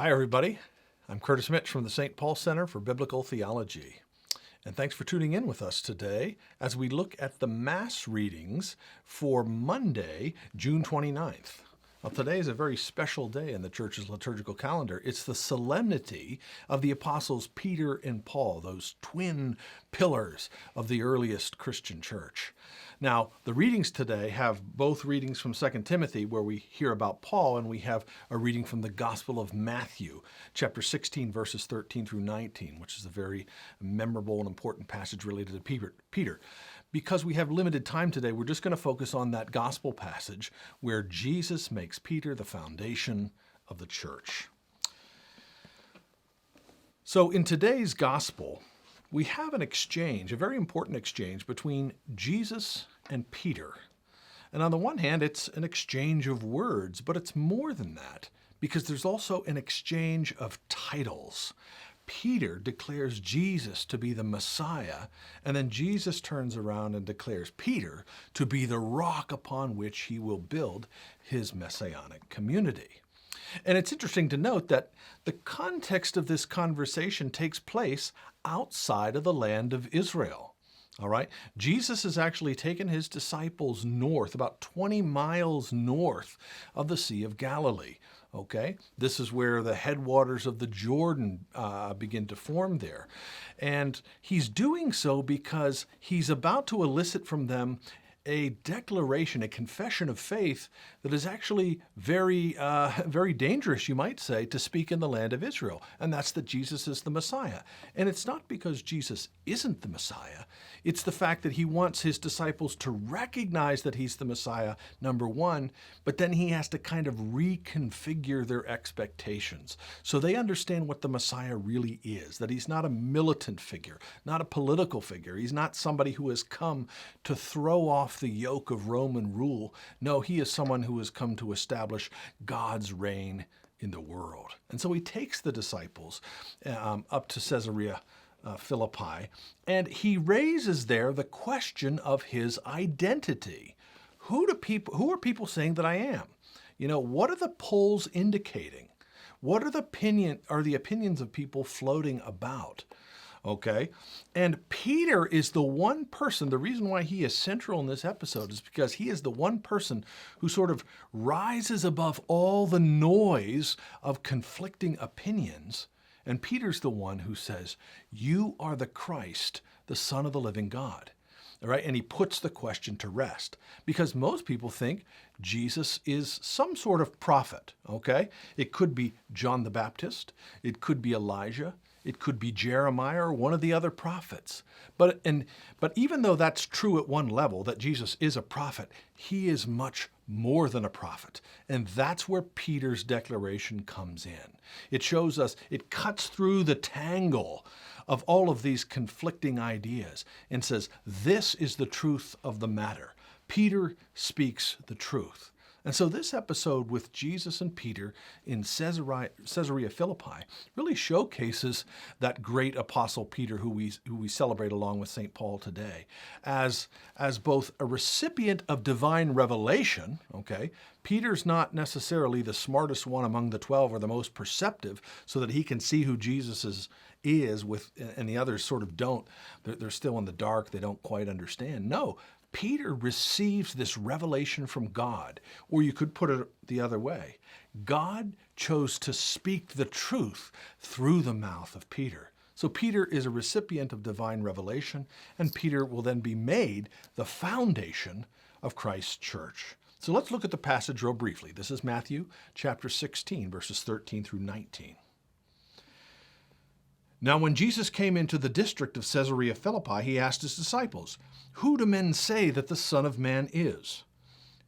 Hi, everybody. I'm Curtis Mitch from the St. Paul Center for Biblical Theology. And thanks for tuning in with us today as we look at the Mass readings for Monday, June 29th. Well, today is a very special day in the Church's liturgical calendar. It's the Solemnity of the Apostles Peter and Paul, those twin pillars of the earliest Christian church. Now, the readings today have both readings from 2 Timothy, where we hear about Paul, and we have a reading from the Gospel of Matthew, chapter 16, verses 13 through 19, which is a very memorable and important passage related to Peter. Because we have limited time today, we're just going to focus on that gospel passage where Jesus makes Peter the foundation of the church. So in today's gospel, we have an exchange, a very important exchange between Jesus and Peter. And on the one hand, it's an exchange of words, but it's more than that, because there's also an exchange of titles. Peter declares Jesus to be the Messiah, and then Jesus turns around and declares Peter to be the rock upon which he will build his messianic community. And it's interesting to note that the context of this conversation takes place outside of the land of Israel. All right, Jesus has actually taken his disciples north, about 20 miles north of the Sea of Galilee. Okay, this is where the headwaters of the Jordan begin to form there. And he's doing so because he's about to elicit from them a declaration, a confession of faith that is actually very dangerous, you might say, to speak in the land of Israel. And that's that Jesus is the Messiah. And it's not because Jesus isn't the Messiah. It's the fact that he wants his disciples to recognize that he's the Messiah, number one, but then he has to kind of reconfigure their expectations so they understand what the Messiah really is, that he's not a militant figure, not a political figure. He's not somebody who has come to throw off the yoke of Roman rule. No, he is someone who has come to establish God's reign in the world. And so he takes the disciples up to Caesarea Philippi, and he raises there the question of his identity. Who are people saying that I am? You know, what are the polls indicating? What are the opinions of people floating about? Okay, and Peter is the one person, the reason why he is central in this episode is because he is the one person who sort of rises above all the noise of conflicting opinions. And Peter's the one who says, "You are the Christ, the Son of the living God." All right, and he puts the question to rest because most people think Jesus is some sort of prophet, okay? It could be John the Baptist, it could be Elijah, it could be Jeremiah or one of the other prophets. But even though that's true at one level, that Jesus is a prophet, he is much more than a prophet. And that's where Peter's declaration comes in. It shows us, it cuts through the tangle of all of these conflicting ideas and says, this is the truth of the matter. Peter speaks the truth. And so this episode with Jesus and Peter in Caesarea Philippi really showcases that great apostle Peter who we celebrate along with St. Paul today as both a recipient of divine revelation, okay? Peter's not necessarily the smartest one among the 12 or the most perceptive so that he can see who Jesus is and the others sort of don't. They're still in the dark. They don't quite understand. No. Peter receives this revelation from God, or you could put it the other way. God chose to speak the truth through the mouth of Peter. So Peter is a recipient of divine revelation, and Peter will then be made the foundation of Christ's church. So let's look at the passage real briefly. This is Matthew chapter 16, verses 13 through 19. Now, when Jesus came into the district of Caesarea Philippi, he asked his disciples, "Who do men say that the Son of Man is?"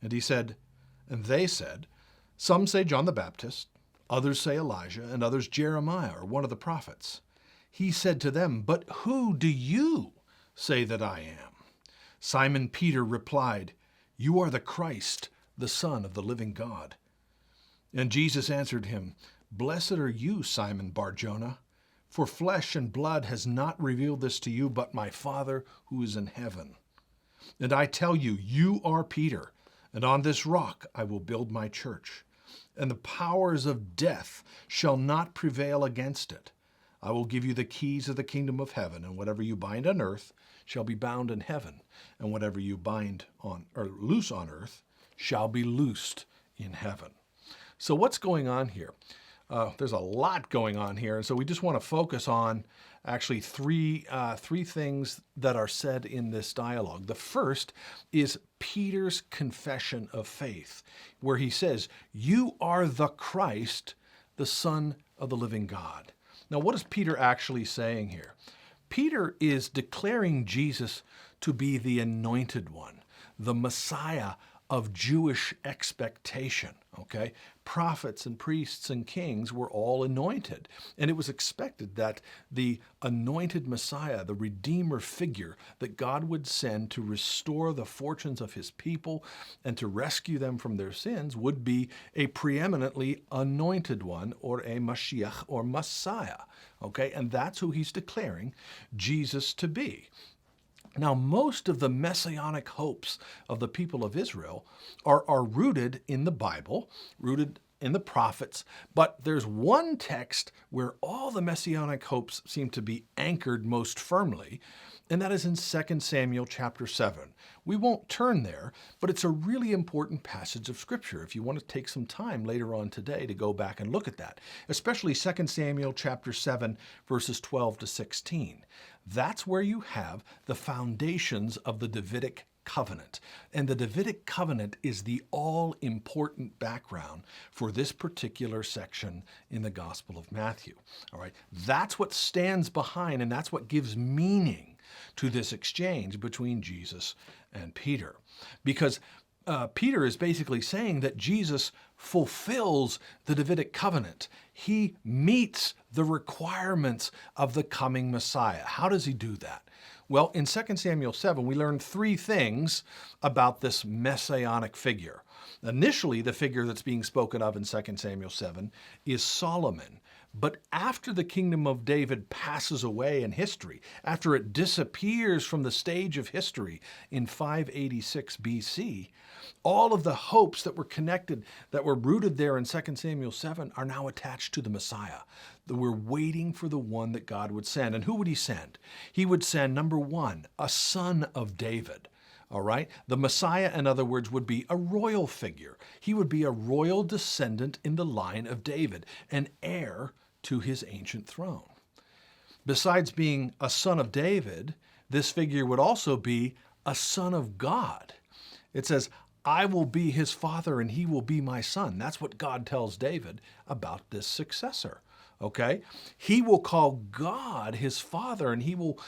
And they said, "Some say John the Baptist, others say Elijah, and others Jeremiah or one of the prophets." He said to them, "But who do you say that I am?" Simon Peter replied, "You are the Christ, the Son of the living God." And Jesus answered him, "Blessed are you, Simon Bar-Jonah, for flesh and blood has not revealed this to you, but my Father who is in heaven. And I tell you, you are Peter, and on this rock I will build my church, and the powers of death shall not prevail against it. I will give you the keys of the kingdom of heaven, and whatever you bind on earth shall be bound in heaven, and whatever you bind on or loose on earth shall be loosed in heaven. So what's going on here? There's a lot going on here, and so we just want to focus on actually three things that are said in this dialogue. The first is Peter's confession of faith, where he says, "You are the Christ, the Son of the living God." Now, what is Peter actually saying here? Peter is declaring Jesus to be the anointed one, the Messiah of Jewish expectation, okay? Prophets and priests and kings were all anointed, and it was expected that the anointed Messiah, the Redeemer figure that God would send to restore the fortunes of his people and to rescue them from their sins, would be a preeminently anointed one, or a Mashiach, or Messiah, okay? And that's who he's declaring Jesus to be. Now, most of the messianic hopes of the people of Israel are rooted in the Bible, rooted in the prophets, but there's one text where all the messianic hopes seem to be anchored most firmly, and that is in 2 Samuel chapter 7. We won't turn there, but it's a really important passage of Scripture if you want to take some time later on today to go back and look at that, especially 2 Samuel chapter 7, verses 12 to 16. That's where you have the foundations of the Davidic covenant. And the Davidic covenant is the all-important background for this particular section in the Gospel of Matthew. All right, that's what stands behind, and that's what gives meaning to this exchange between Jesus and Peter. Because Peter is basically saying that Jesus fulfills the Davidic covenant. He meets the requirements of the coming Messiah. How does he do that? Well, in 2 Samuel 7, we learn three things about this messianic figure. Initially, the figure that's being spoken of in 2 Samuel 7 is Solomon. But after the kingdom of David passes away in history, after it disappears from the stage of history in 586 BC, all of the hopes that were connected, that were rooted there in 2 Samuel 7, are now attached to the Messiah. We're waiting for the one that God would send. And who would he send? He would send, number one, a son of David. All right? The Messiah, in other words, would be a royal figure. He would be a royal descendant in the line of David, an heir to his ancient throne. Besides being a son of David, this figure would also be a son of God. It says, "I will be his father and he will be my son." That's what God tells David about this successor. Okay, he will call God his father, and he will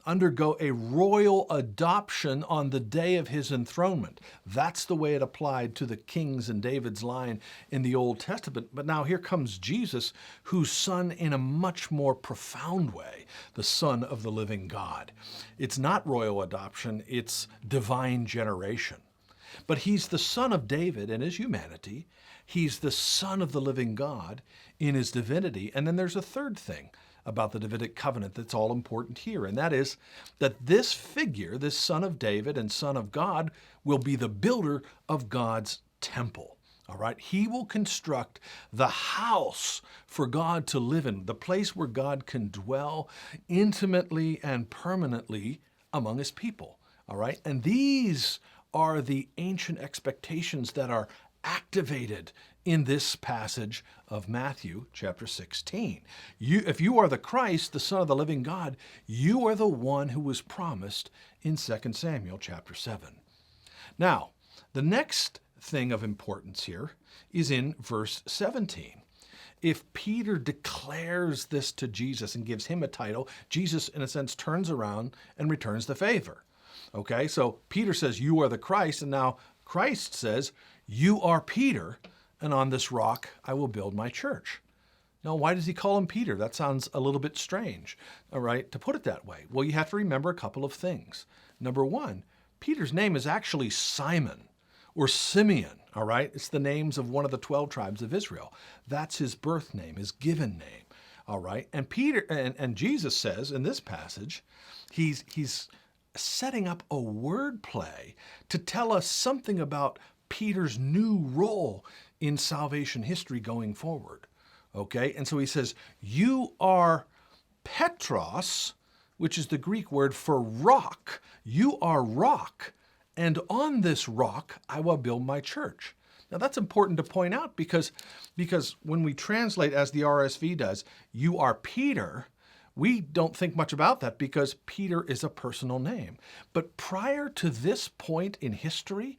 undergo a royal adoption on the day of his enthronement. That's the way it applied to the kings in David's line in the Old Testament. But now here comes Jesus, whose son in a much more profound way, the Son of the living God. It's not royal adoption, it's divine generation. But he's the son of David in his humanity. He's the Son of the living God in his divinity. And then there's a third thing about the Davidic covenant that's all important here, and that is that this figure, this Son of David and Son of God, will be the builder of God's temple. All right? He will construct the house for God to live in, the place where God can dwell intimately and permanently among his people. All right? And these are the ancient expectations that are activated in this passage of Matthew chapter 16. If you are the Christ, the Son of the living God, you are the one who was promised in 2 Samuel chapter 7. Now, the next thing of importance here is in verse 17. If Peter declares this to Jesus and gives him a title, Jesus, in a sense, turns around and returns the favor. Okay, so Peter says, "You are the Christ," and now Christ says, "You are Peter, and on this rock I will build my church." Now, why does he call him Peter? That sounds a little bit strange, all right, to put it that way. Well, you have to remember a couple of things. Number one, Peter's name is actually Simon or Simeon, all right? It's the names of one of the 12 tribes of Israel. That's his birth name, his given name, all right? And Peter and Jesus says in this passage, he's setting up a word play to tell us something about Peter's new role in salvation history going forward. Okay? And so he says, you are Petros, which is the Greek word for rock. You are rock, and on this rock I will build my church. Now that's important to point out because when we translate as the RSV does, you are Peter, we don't think much about that because Peter is a personal name. But prior to this point in history,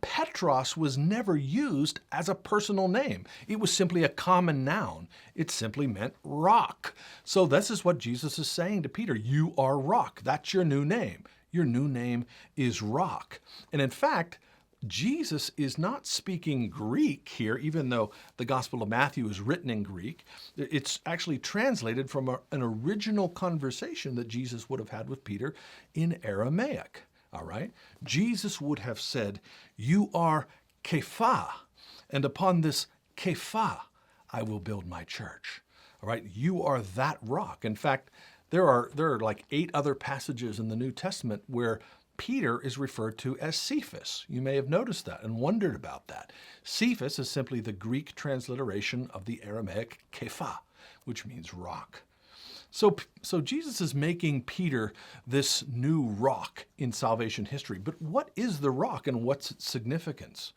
Petros was never used as a personal name. It was simply a common noun. It simply meant rock. So this is what Jesus is saying to Peter. You are rock. That's your new name. Your new name is rock. And in fact, Jesus is not speaking Greek here, even though the Gospel of Matthew is written in Greek. It's actually translated from an original conversation that Jesus would have had with Peter in Aramaic. All right? Jesus would have said, you are Kepha, and upon this Kepha I will build my church. All right? You are that rock. In fact, there are like 8 other passages in the New Testament where Peter is referred to as Cephas. You may have noticed that and wondered about that. Cephas is simply the Greek transliteration of the Aramaic Kepha, which means rock. So Jesus is making Peter this new rock in salvation history. But what is the rock and what's its significance?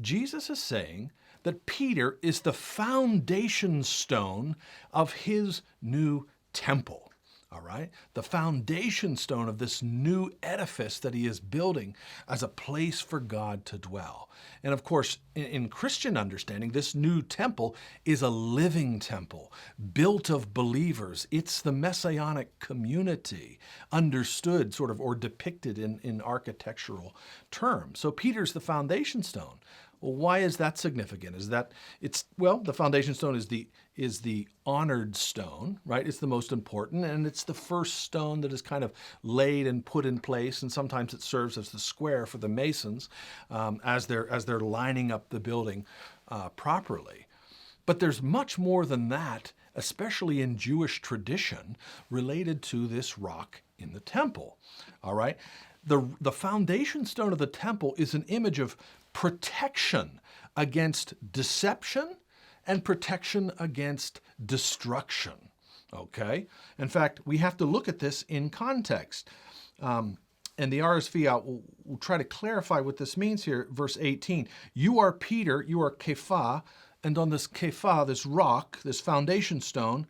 Jesus is saying that Peter is the foundation stone of his new temple. All right? The foundation stone of this new edifice that he is building as a place for God to dwell. And of course, in Christian understanding, this new temple is a living temple built of believers. It's the messianic community understood sort of or depicted in architectural terms. So Peter's the foundation stone. Well, why is that significant? The foundation stone is the honored stone, right? It's the most important, and it's the first stone that is kind of laid and put in place, and sometimes it serves as the square for the masons as they're lining up the building properly. But there's much more than that, especially in Jewish tradition, related to this rock in the temple. All right? The foundation stone of the temple is an image of protection against deception and protection against destruction, okay? In fact, we have to look at this in context. And the RSV will try to clarify what this means here. Verse 18, you are Peter, you are Kepha, and on this Kepha, this rock, this foundation stone,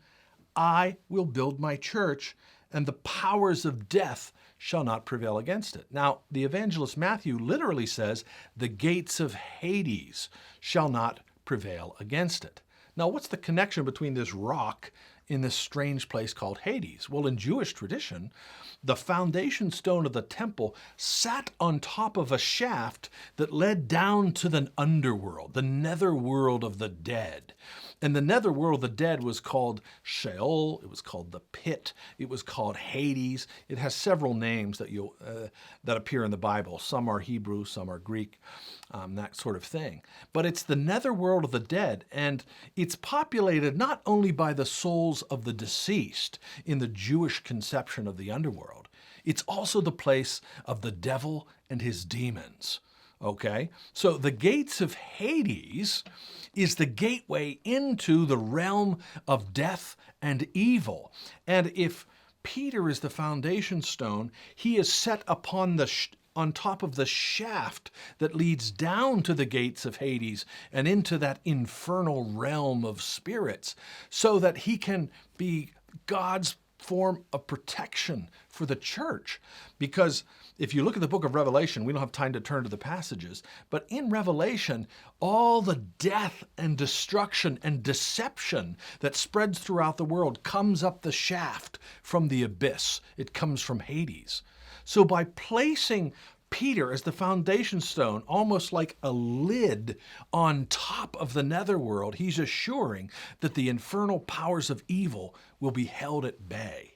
I will build my church, and the powers of death shall not prevail against it. Now, the evangelist Matthew literally says, the gates of Hades shall not prevail against it. Now, what's the connection between this rock in this strange place called Hades? Well, in Jewish tradition, the foundation stone of the temple sat on top of a shaft that led down to the underworld, the netherworld of the dead. And the netherworld of the dead was called Sheol, it was called the pit, it was called Hades. It has several names that appear in the Bible. Some are Hebrew, some are Greek, that sort of thing. But it's the netherworld of the dead, and it's populated not only by the souls of the deceased in the Jewish conception of the underworld, it's also the place of the devil and his demons. Okay, so the gates of Hades is the gateway into the realm of death and evil. And if Peter is the foundation stone, he is set upon on top of the shaft that leads down to the gates of Hades and into that infernal realm of spirits, so that he can be God's form of protection for the church. Because if you look at the book of Revelation, we don't have time to turn to the passages, but in Revelation, all the death and destruction and deception that spreads throughout the world comes up the shaft from the abyss. It comes from Hades. So by placing Peter as the foundation stone, almost like a lid on top of the netherworld, he's assuring that the infernal powers of evil will be held at bay.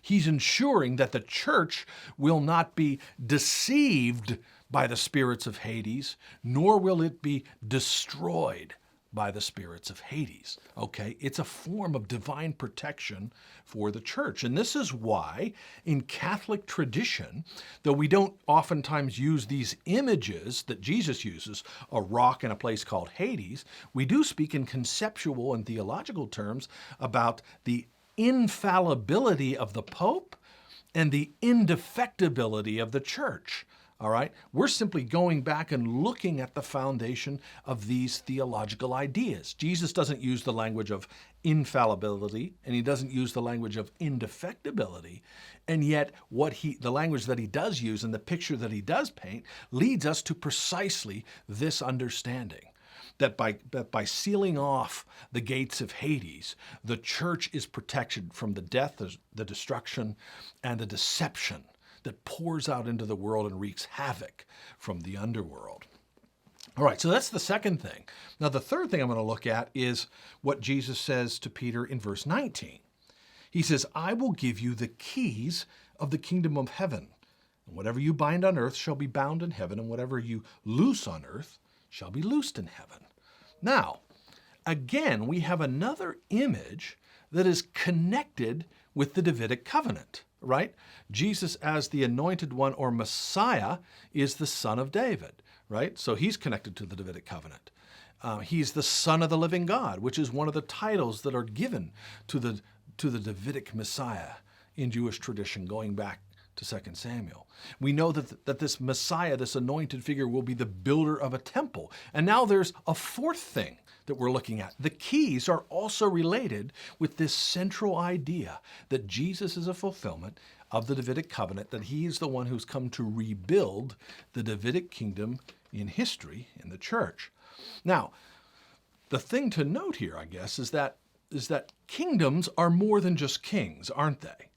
He's ensuring that the church will not be deceived by the spirits of Hades, nor will it be destroyed by the spirits of Hades. Okay, it's a form of divine protection for the church. And this is why in Catholic tradition, though we don't oftentimes use these images that Jesus uses, a rock in a place called Hades, we do speak in conceptual and theological terms about the infallibility of the Pope and the indefectibility of the church. All right? We're simply going back and looking at the foundation of these theological ideas. Jesus doesn't use the language of infallibility, and he doesn't use the language of indefectibility. And yet, the language that he does use and the picture that he does paint leads us to precisely this understanding. That by sealing off the gates of Hades, the church is protected from the death, the destruction, and the deception that pours out into the world and wreaks havoc from the underworld. All right, so that's the second thing. Now, the third thing I'm going to look at is what Jesus says to Peter in verse 19. He says, I will give you the keys of the kingdom of heaven. And whatever you bind on earth shall be bound in heaven, and whatever you loose on earth shall be loosed in heaven. Now, again, we have another image that is connected with the Davidic covenant, right? Jesus as the anointed one or Messiah is the son of David, right? So he's connected to the Davidic covenant. He's the son of the living God, which is one of the titles that are given to the Davidic Messiah in Jewish tradition, going back to 2 Samuel. We know that this Messiah, this anointed figure, will be the builder of a temple. And now there's a fourth thing that we're looking at. The keys are also related with this central idea that Jesus is a fulfillment of the Davidic covenant, that he is the one who's come to rebuild the Davidic kingdom in history in the church. Now, the thing to note here, I guess, is that kingdoms are more than just kings, aren't they?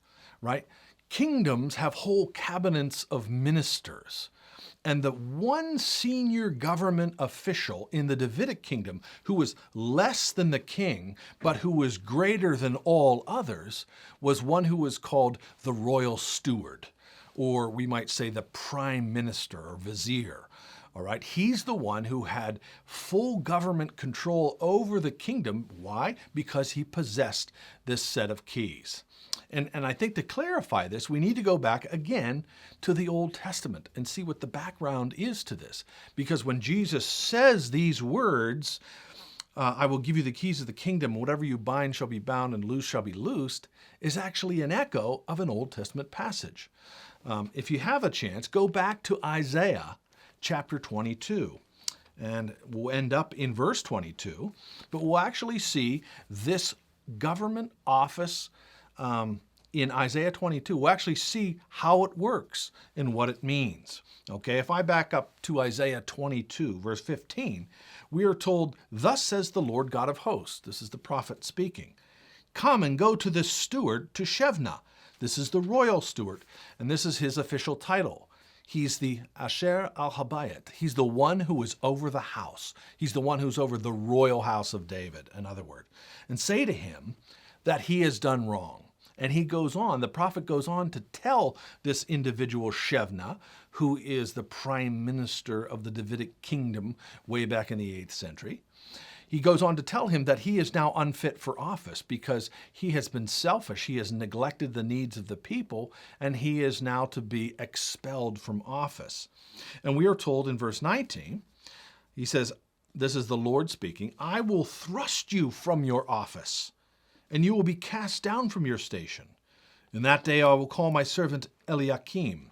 Right? Kingdoms have whole cabinets of ministers. And the one senior government official in the Davidic kingdom who was less than the king, but who was greater than all others, was one who was called the royal steward, or we might say the prime minister or vizier. All right, he's the one who had full government control over the kingdom. Why? Because he possessed this set of keys. And I think to clarify this, we need to go back again to the Old Testament and see what the background is to this. Because when Jesus says these words, I will give you the keys of the kingdom, whatever you bind shall be bound and loose shall be loosed, is actually an echo of an Old Testament passage. If you have a chance, go back to Isaiah chapter 22. And we'll end up in verse 22, but we'll actually see this government office in Isaiah 22. We'll actually see how it works and what it means. Okay, if I back up to Isaiah 22, verse 15, we are told, thus says the Lord God of hosts. This is the prophet speaking. Come and go to this steward, to Shebna. This is the royal steward, and this is his official title. He's the Asher al-Habayit. He's the one who is over the house. He's the one who's over the royal house of David, in other words. And say to him that he has done wrong. And he goes on, the prophet goes on to tell this individual Shebna, who is the prime minister of the Davidic kingdom way back in the 8th century. He goes on to tell him that he is now unfit for office because he has been selfish. He has neglected the needs of the people, and he is now to be expelled from office. And we are told in verse 19, he says, this is the Lord speaking, I will thrust you from your office, and you will be cast down from your station. In that day I will call my servant Eliakim,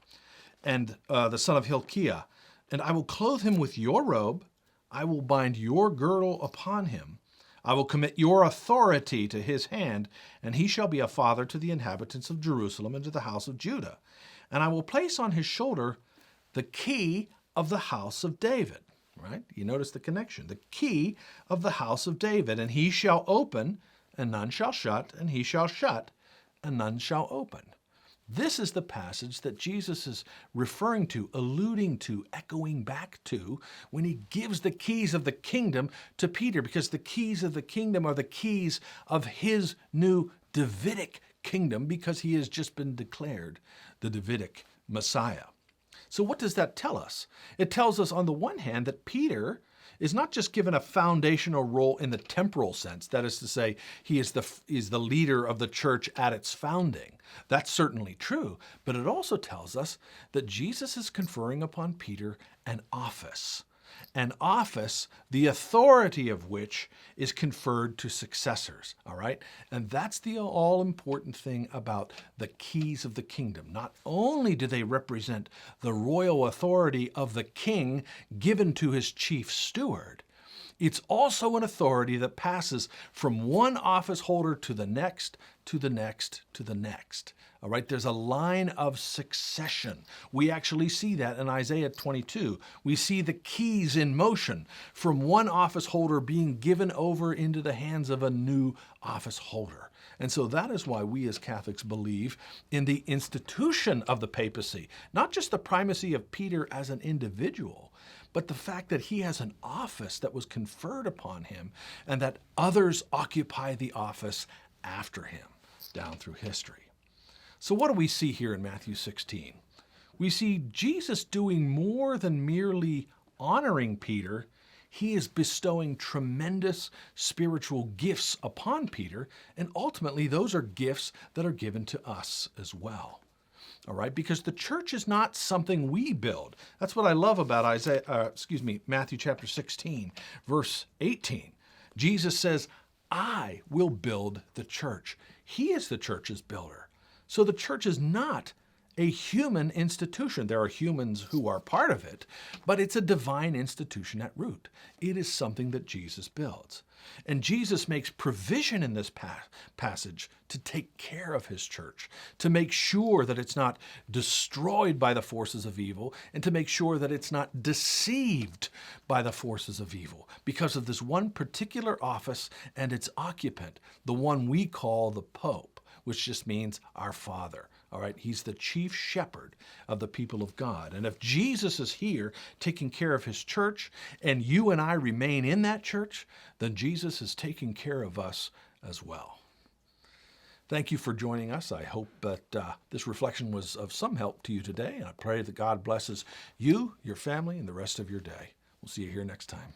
and the son of Hilkiah, and I will clothe him with your robe. I will bind your girdle upon him. I will commit your authority to his hand, and he shall be a father to the inhabitants of Jerusalem and to the house of Judah. And I will place on his shoulder the key of the house of David. Right? You notice the connection. The key of the house of David. And he shall open, and none shall shut, and he shall shut, and none shall open. This is the passage that Jesus is referring to, alluding to, echoing back to when he gives the keys of the kingdom to Peter, because the keys of the kingdom are the keys of his new Davidic kingdom, because he has just been declared the Davidic Messiah. So what does that tell us? It tells us, on the one hand, that Peter is not just given a foundational role in the temporal sense, that is to say, he is the leader of the church at its founding. That's certainly true, but it also tells us that Jesus is conferring upon Peter an office, the authority of which is conferred to successors, all right? And that's the all-important thing about the keys of the kingdom. Not only do they represent the royal authority of the king given to his chief steward, it's also an authority that passes from one office holder to the next, to the next, to the next. All right, there's a line of succession. We actually see that in Isaiah 22. We see the keys in motion from one office holder being given over into the hands of a new office holder. And so that is why we as Catholics believe in the institution of the papacy, not just the primacy of Peter as an individual, but the fact that he has an office that was conferred upon him and that others occupy the office after him down through history. So what do we see here in Matthew 16? We see Jesus doing more than merely honoring Peter. He is bestowing tremendous spiritual gifts upon Peter, and ultimately those are gifts that are given to us as well. All right, because the church is not something we build. That's what I love about Matthew chapter 16, verse 18. Jesus says, I will build the church. He is the church's builder. So the church is not a human institution. There are humans who are part of it, but it's a divine institution at root. It is something that Jesus builds. And Jesus makes provision in this passage to take care of his church, to make sure that it's not destroyed by the forces of evil, and to make sure that it's not deceived by the forces of evil because of this one particular office and its occupant, the one we call the Pope, which just means our Father. All right, he's the chief shepherd of the people of God. And if Jesus is here taking care of his church and you and I remain in that church, then Jesus is taking care of us as well. Thank you for joining us. I hope that this reflection was of some help to you today. And I pray that God blesses you, your family, and the rest of your day. We'll see you here next time.